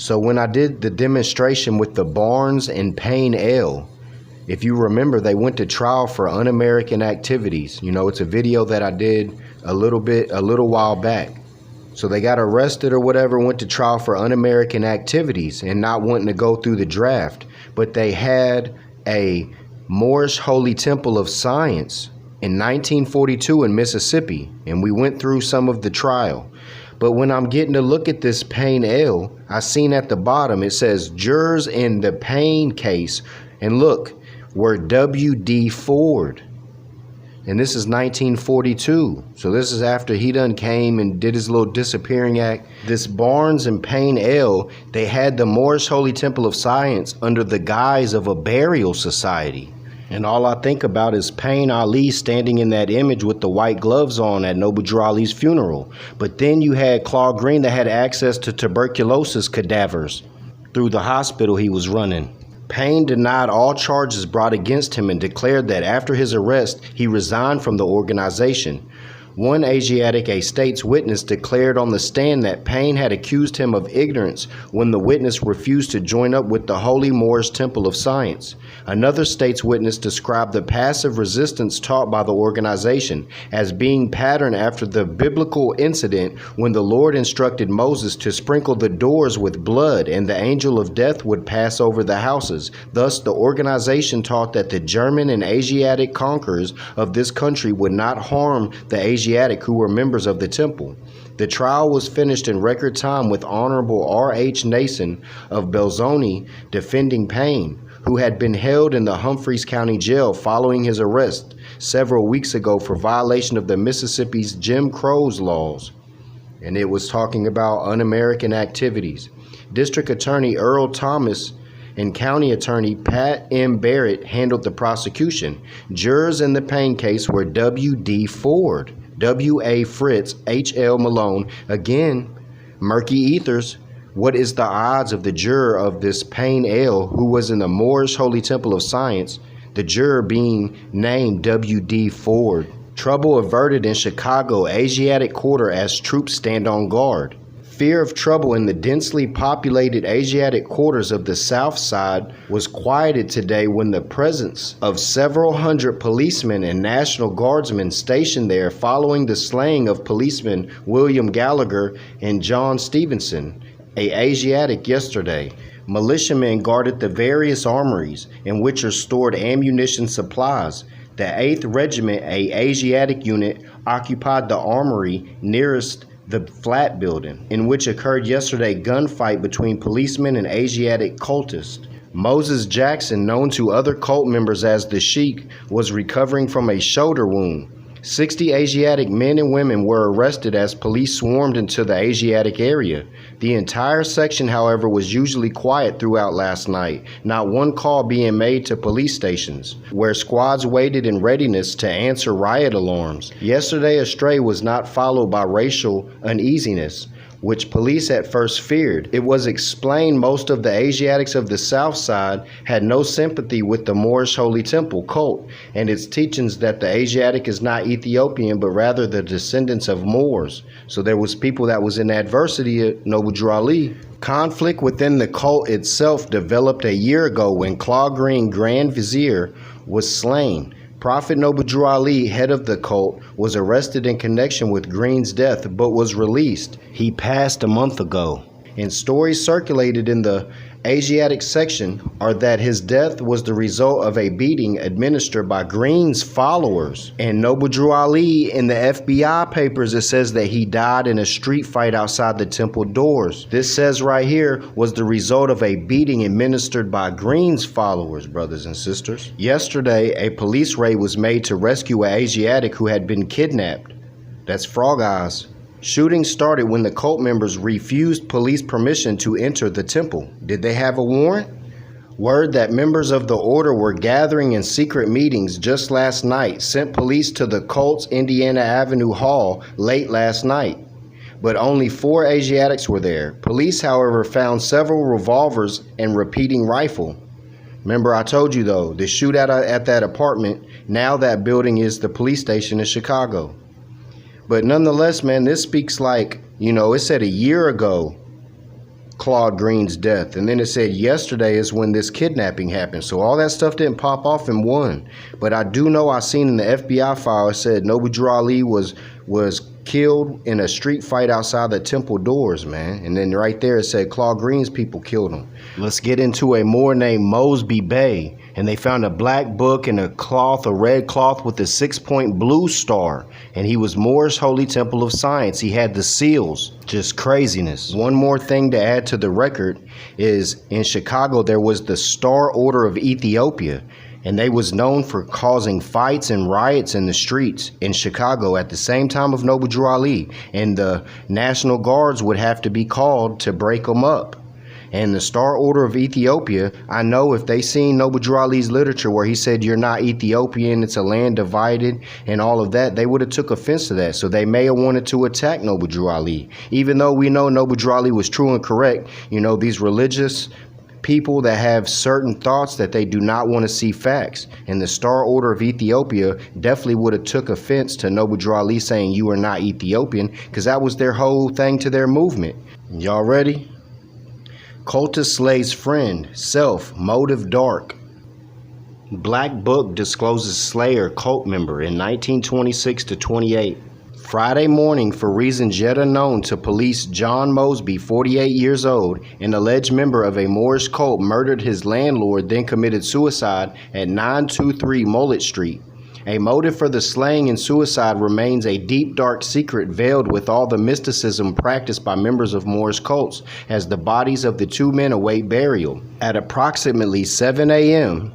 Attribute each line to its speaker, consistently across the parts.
Speaker 1: So when I did the demonstration with the Barnes and Payne El, if you remember, they went to trial for un-American activities. You know, it's a video that I did a little while back. So they got arrested or whatever, went to trial for un-American activities and not wanting to go through the draft. But they had a Moorish Holy Temple of Science in 1942 in Mississippi, and we went through some of the trial. But when I'm getting to look at this Payne El, I seen at the bottom it says jurors in the Payne case, and look, were W.D. Ford. And this is 1942. So this is after he done came and did his little disappearing act. This Barnes and Payne El, they had the Moorish Holy Temple of Science under the guise of a burial society. And all I think about is Payne Ali standing in that image with the white gloves on at Noble Drew Ali's funeral. But then you had Claude Greene that had access to tuberculosis cadavers through the hospital he was running. Payne denied all charges brought against him and declared that after his arrest, he resigned from the organization. One Asiatic A state's witness declared on the stand that Payne had accused him of ignorance when the witness refused to join up with the Holy Moorish Temple of Science. Another state's witness described the passive resistance taught by the organization as being patterned after the biblical incident when the Lord instructed Moses to sprinkle the doors with blood and the angel of death would pass over the houses. Thus, the organization taught that the German and Asiatic conquerors of this country would not harm the Asiatic who were members of the temple. The trial was finished in record time with Honorable R.H. Nason of Belzoni defending Payne, who had been held in the Humphreys County Jail following his arrest several weeks ago for violation of the Mississippi's Jim Crow's laws. And it was talking about un-American activities. District Attorney Earl Thomas and County Attorney Pat M. Barrett handled the prosecution. Jurors in the Payne case were W.D. Ford, W.A. Fritz, H.L. Malone, again, murky ethers. What is the odds of the juror of this Payne El, who was in the Moorish Holy Temple of Science, the juror being named W.D. Ford? Trouble averted in Chicago Asiatic Quarter as troops stand on guard. Fear of trouble in the densely populated Asiatic quarters of the South Side was quieted today when the presence of several hundred policemen and National Guardsmen stationed there following the slaying of policemen William Gallagher and John Stevenson, an Asiatic, yesterday. Militiamen guarded the various armories in which are stored ammunition supplies. The 8th Regiment, a Asiatic unit, occupied the armory nearest the flat building, in which occurred yesterday gunfight between policemen and Asiatic cultists. Moses Jackson, known to other cult members as the Sheik, was recovering from a shoulder wound. 60 Asiatic men and women were arrested as police swarmed into the Asiatic area. The entire section, however, was usually quiet throughout last night, not one call being made to police stations, where squads waited in readiness to answer riot alarms. Yesterday, a stray was not followed by racial uneasiness, which police at first feared. It was explained most of the Asiatics of the South Side had no sympathy with the Moorish Holy Temple cult and its teachings that the Asiatic is not Ethiopian, but rather the descendants of Moors. So there was people that was in adversity at Noble Drew Ali. Conflict within the cult itself developed a year ago when Claude Greene, Grand Vizier, was slain. Prophet Noble Drew Ali, head of the cult, was arrested in connection with Greene's death but was released. He passed a month ago. And stories circulated in the Asiatic section are that his death was the result of a beating administered by Greene's followers. And Noble Drew Ali, in the FBI papers, it says that he died in a street fight outside the temple doors. This says right here was the result of a beating administered by Greene's followers, brothers and sisters. Yesterday, a police raid was made to rescue an Asiatic who had been kidnapped. That's Frog Eyes. Shooting started when the cult members refused police permission to enter the temple. Did they have a warrant? Word that members of the order were gathering in secret meetings just last night sent police to the cult's Indiana Avenue Hall late last night. But only 4 Asiatics were there. Police, however, found several revolvers and repeating rifle. Remember, I told you though, the shootout at that apartment, now that building is the police station in Chicago. But nonetheless, man, this speaks like, it said a year ago, Claude Greene's death. And then it said yesterday is when this kidnapping happened. So all that stuff didn't pop off in one. But I do know I seen in the FBI file, it said Noble Drew Ali was killed in a street fight outside the temple doors, man. And then right there it said Claude Greene's people killed him. Let's get into a Moor named Mosby Bay. And they found a black book and a red cloth with a 6-point blue star. And he was Moorish Holy Temple of Science. He had the seals. Just craziness. One more thing to add to the record is in Chicago there was the Star Order of Ethiopia. And they was known for causing fights and riots in the streets in Chicago at the same time of Noble Drew Ali. And the National Guards would have to be called to break them up. And the Star Order of Ethiopia, I know if they seen Noble Drew Ali's literature where he said you're not Ethiopian, it's a land divided and all of that, they would have took offense to that. So they may have wanted to attack Noble Drew Ali. Even though we know Noble Drew Ali was true and correct, you know, these religious people that have certain thoughts that they do not want to see facts. And the Star Order of Ethiopia definitely would have took offense to Noble Drew Ali saying you are not Ethiopian, because that was their whole thing to their movement. Y'all ready? Cultist slays friend, self, motive dark. Black book discloses slayer cult member in 1926 to 28. Friday morning, for reasons yet unknown to police, John Mosby, 48 years old, an alleged member of a Moorish cult, murdered his landlord, then committed suicide at 923 Mullet Street. A motive for the slaying and suicide remains a deep, dark secret veiled with all the mysticism practiced by members of Moorish cults, as the bodies of the two men await burial. At approximately 7 a.m.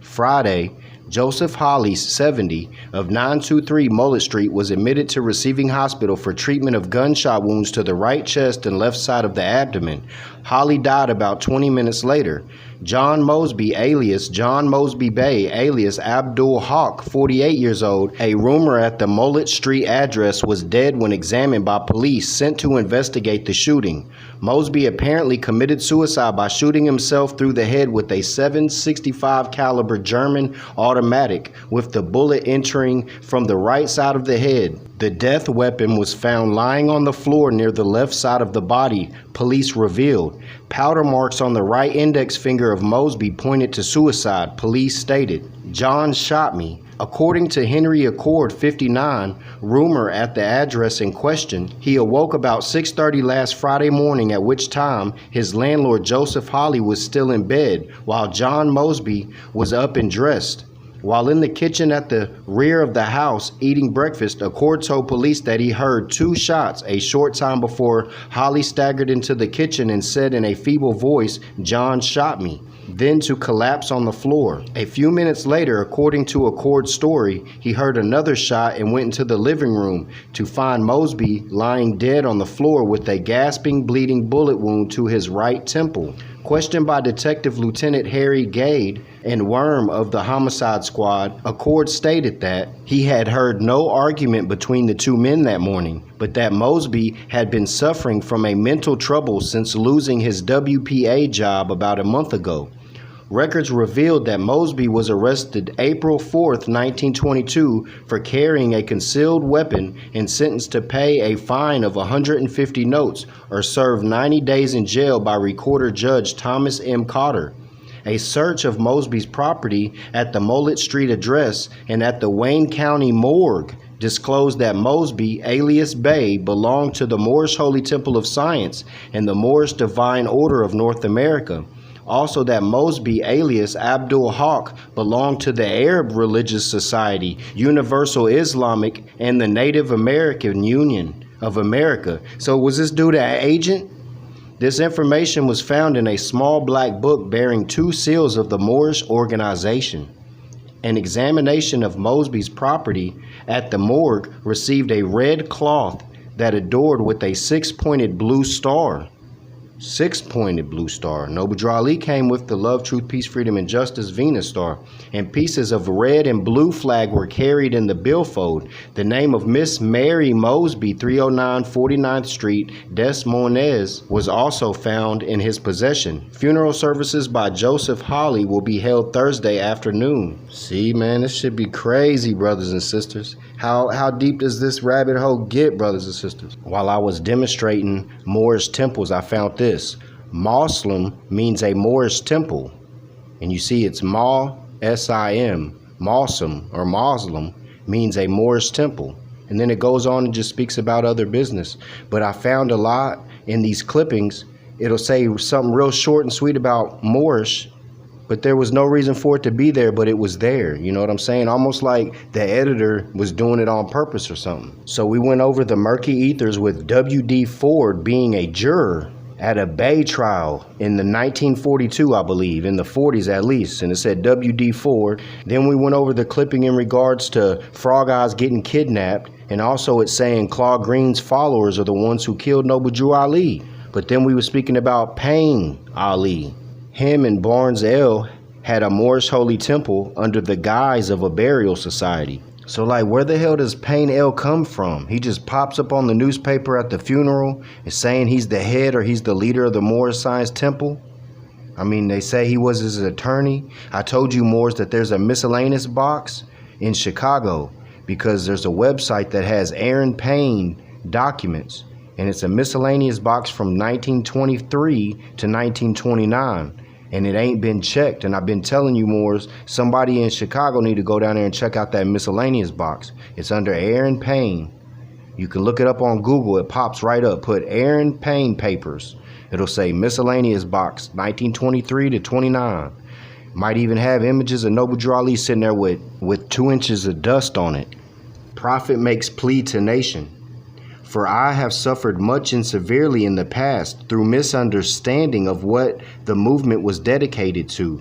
Speaker 1: Friday, Joseph Holly, 70, of 923 Mullet Street, was admitted to receiving hospital for treatment of gunshot wounds to the right chest and left side of the abdomen. Holly died about 20 minutes later. John Mosby, alias John Mosby Bay, alias Abdul Haq, 48 years old, a roomer at the Mullet Street address, was dead when examined by police sent to investigate the shooting. Mosby apparently committed suicide by shooting himself through the head with a .765 caliber German automatic, with the bullet entering from the right side of the head. The death weapon was found lying on the floor near the left side of the body, police revealed. Powder marks on the right index finger of Mosby pointed to suicide, police stated. John shot me. According to Henry Accord, 59, roomer at the address in question, he awoke about 6:30 last Friday morning, at which time his landlord Joseph Holly was still in bed, while John Mosby was up and dressed. While in the kitchen at the rear of the house eating breakfast, Accord told police that he heard 2 shots a short time before Holly staggered into the kitchen and said in a feeble voice, "John shot me," then to collapse on the floor. A few minutes later, according to Accord's story, he heard another shot and went into the living room to find Mosby lying dead on the floor with a gasping, bleeding bullet wound to his right temple. Questioned by Detective Lieutenant Harry Gade and Worm of the Homicide Squad, Accord stated that he had heard no argument between the two men that morning, but that Mosby had been suffering from a mental trouble since losing his WPA job about a month ago. Records revealed that Mosby was arrested April 4th, 1922 for carrying a concealed weapon and sentenced to pay a fine of 150 notes or serve 90 days in jail by Recorder Judge Thomas M. Cotter. A search of Mosby's property at the Mullet Street address and at the Wayne County morgue disclosed that Mosby, alias Bay, belonged to the Moorish Holy Temple of Science and the Moorish Divine Order of North America. Also that Mosby, alias Abdul Haq, belonged to the Arab Religious Society, Universal Islamic, and the Native American Union of America. So was this dude an agent? This information was found in a small black book bearing 2 seals of the Moorish organization. An examination of Mosby's property at the morgue received a red cloth that adorned with a 6-pointed blue star. 6-pointed blue star. Noble Drew Ali came with the love, truth, peace, freedom, and justice Venus star. And pieces of red and blue flag were carried in the billfold. The name of Miss Mary Mosby, 309 49th Street, Des Moines, was also found in his possession. Funeral services by Joseph Hawley will be held Thursday afternoon. See, man, this should be crazy, brothers and sisters. How deep does this rabbit hole get, brothers and sisters? While I was demonstrating Moorish temples, I found this. Muslim means a Moorish temple. And you see it's S-I-M. Muslim or Muslim means a Moorish temple. And then it goes on and just speaks about other business. But I found a lot in these clippings. It'll say something real short and sweet about Moorish, but there was no reason for it to be there, but it was there. You know what I'm saying? Almost like the editor was doing it on purpose or something. So we went over the murky ethers with W.D. Ford being a juror at a Bay trial in the 1942, I believe, in the 40s at least, and it said W.D. Ford. Then we went over the clipping in regards to Frog Eyes getting kidnapped, and also it's saying Claude Greene's followers are the ones who killed Noble Drew Ali. But then we were speaking about Payne Ali. Him and Barnes L had a Moorish holy temple under the guise of a burial society. So like, where the hell does Payne L come from? He just pops up on the newspaper at the funeral and saying he's the head or he's the leader of the Moorish Science Temple. I mean, they say he was his attorney. I told you, Moors, that there's a miscellaneous box in Chicago because there's a website that has Aaron Payne documents, and it's a miscellaneous box from 1923 to 1929. And it ain't been checked. And I've been telling you, Moors, somebody in Chicago need to go down there and check out that miscellaneous box. It's under Aaron Payne. You can look it up on Google. It pops right up. Put Aaron Payne papers. It'll say miscellaneous box 1923 to 29. Might even have images of Noble Drew Ali sitting there with 2 inches of dust on it. Prophet makes plea to nation. For I have suffered much and severely in the past through misunderstanding of what the movement was dedicated to.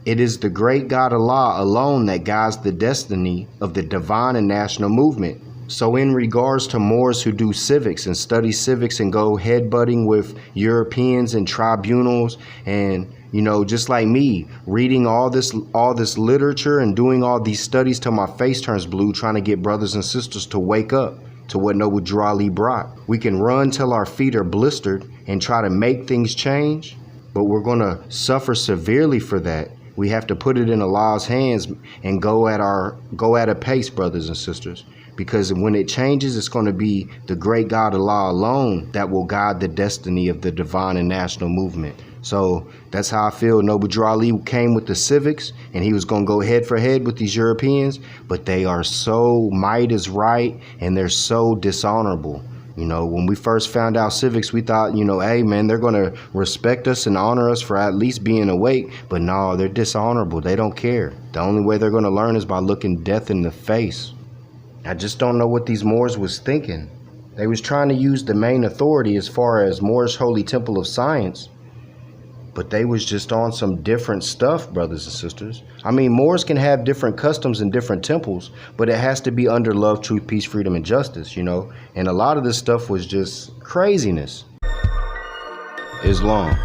Speaker 1: It is the great God Allah alone that guides the destiny of the divine and national movement. So in regards to Moors who do civics and study civics and go headbutting with Europeans and tribunals, and you know, just like me, reading all this literature and doing all these studies till my face turns blue, trying to get brothers and sisters to wake up to what Noble Drew Ali brought. We can run till our feet are blistered and try to make things change, but we're going to suffer severely for that. We have to put it in Allah's hands and go at a pace, brothers and sisters, because when it changes, it's going to be the great God Allah alone that will guide the destiny of the divine and national movement. So that's how I feel. Noble Drew Ali came with the civics, and he was going to go head for head with these Europeans, but they are so might is right, and they're so dishonorable. You know, when we first found out civics, we thought, you know, hey, man, they're going to respect us and honor us for at least being awake. But no, they're dishonorable. They don't care. The only way they're going to learn is by looking death in the face. I just don't know what these Moors was thinking. They was trying to use the main authority as far as Moorish Holy Temple of Science, but they was just on some different stuff, brothers and sisters. I mean, Moors can have different customs and different temples, but it has to be under love, truth, peace, freedom, and justice, you know? And a lot of this stuff was just craziness. Islam.